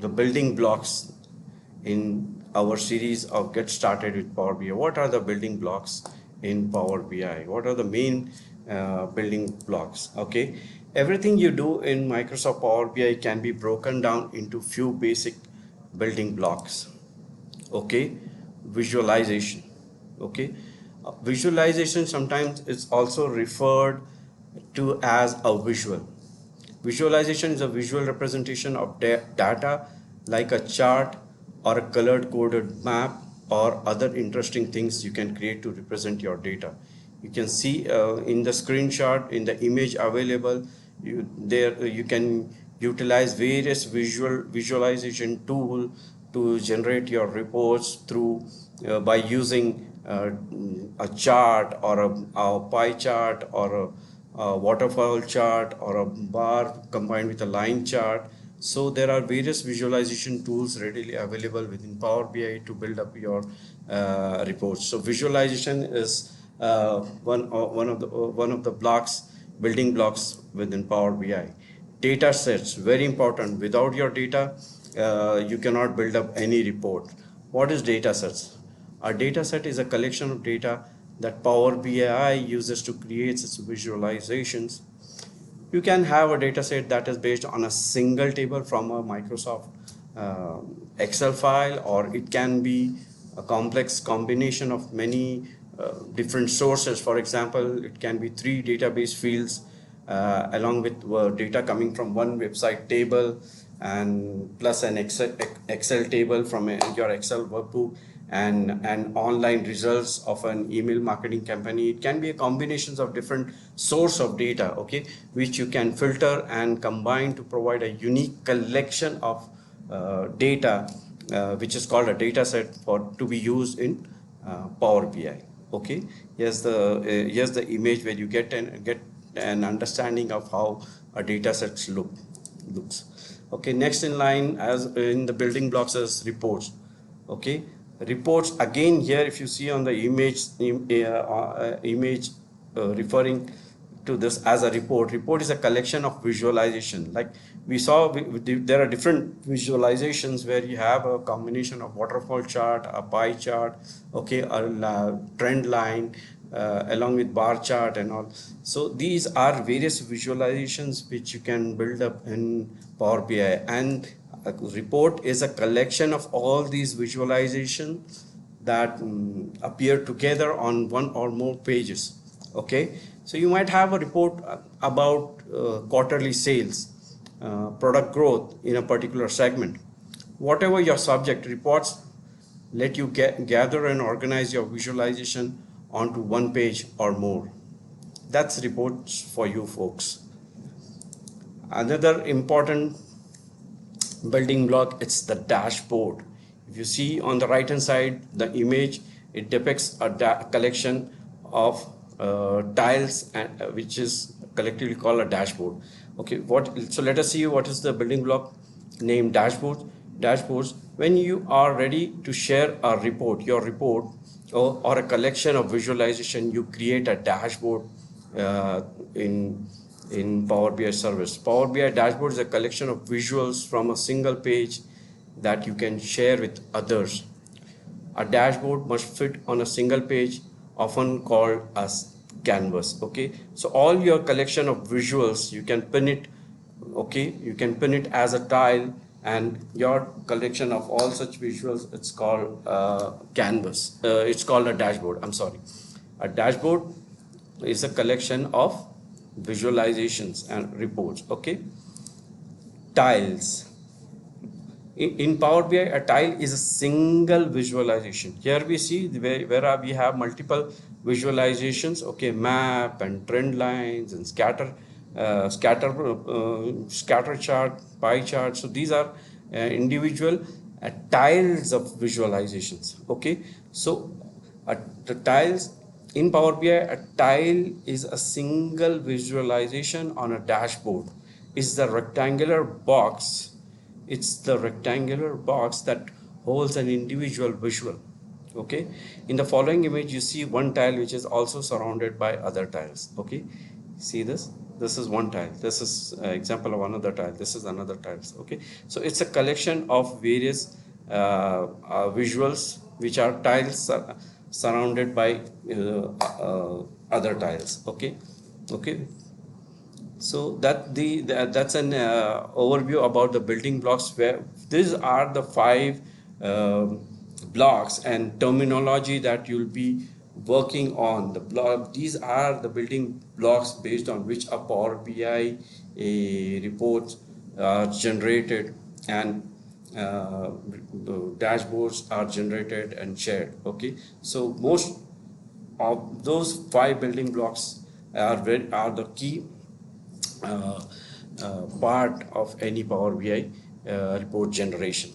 the building blocks in our series of Get Started with Power BI. What are the building blocks in Power BI? What are the main building blocks? Okay, everything you do in Microsoft Power BI can be broken down into few basic building blocks. Okay, visualization. Okay, visualization sometimes is also referred to as a visual. Visualization is a visual representation of data like a chart or a colored coded map or other interesting things you can create to represent your data. You can see in the screenshot, in the image available, you can utilize various visualization tool to generate your reports through by using a chart or a pie chart or a waterfall chart or a bar combined with a line chart. So there are various visualization tools readily available within Power BI to build up your reports. So visualization is one of the blocks, building blocks within Power BI. Data sets, very important. Without your data, you cannot build up any report. What is data sets? A data set is a collection of data that Power BI uses to create its visualizations. You can have a data set that is based on a single table from a Microsoft Excel file, or it can be a complex combination of many different sources. For example, it can be 3 database fields along with data coming from one website table and plus an Excel table from your Excel workbook and online results of an email marketing company. It can be a combinations of different source of data, okay, which you can filter and combine to provide a unique collection of data, which is called a data set for to be used in Power BI. Okay, here's the image where you get an understanding of how a data set looks. Okay, next in line as in the building blocks is reports. Okay, reports again here, if you see on the image referring to this as a report is a collection of visualization. Like we saw, there are different visualizations where you have a combination of waterfall chart, a pie chart, okay, a trend line, along with bar chart and all. So these are various visualizations which you can build up in Power BI, and a report is a collection of all these visualizations that appear together on one or more pages. Okay, so you might have a report about quarterly sales, product growth in a particular segment. Whatever your subject, reports let you gather and organize your visualization onto one page or more. That's reports for you folks. Another important building block, it's the dashboard. If you see on the right hand side the image, it depicts a collection of tiles and which is collectively called a dashboard. Okay, so let us see what is the building block named dashboards. When you are ready to share a report, your report or a collection of visualization, you create a dashboard in Power BI service. Power BI dashboard is a collection of visuals from a single page that you can share with others. A dashboard must fit on a single page, often called as canvas. Okay, so all your collection of visuals, you can pin it. Okay, you can pin it as a tile, and your collection of all such visuals, it's called canvas. It's called a dashboard. I'm sorry. A dashboard is a collection of visualizations and reports. Okay, tiles. In Power BI, a tile is a single visualization. Here we see where we have multiple visualizations. Okay, map and trend lines and scatter chart, pie chart. So these are individual tiles of visualizations. Okay, so the tiles in Power BI, a tile is a single visualization on a dashboard. It's the rectangular box. It's the rectangular box that holds an individual visual. Okay, in the following image you see one tile which is also surrounded by other tiles. Okay, see this, This is one tile. This is example of another tile. This is another tiles. Okay, so it's a collection of various visuals which are tiles surrounded by other tiles. Okay, okay. So that's an overview about the building blocks. Where these are the five blocks and terminology that you'll be working on. These are the building blocks based on which a Power BI report generated, and the dashboards are generated and shared. Okay, so most of those five building blocks are the key part of any Power BI report generation.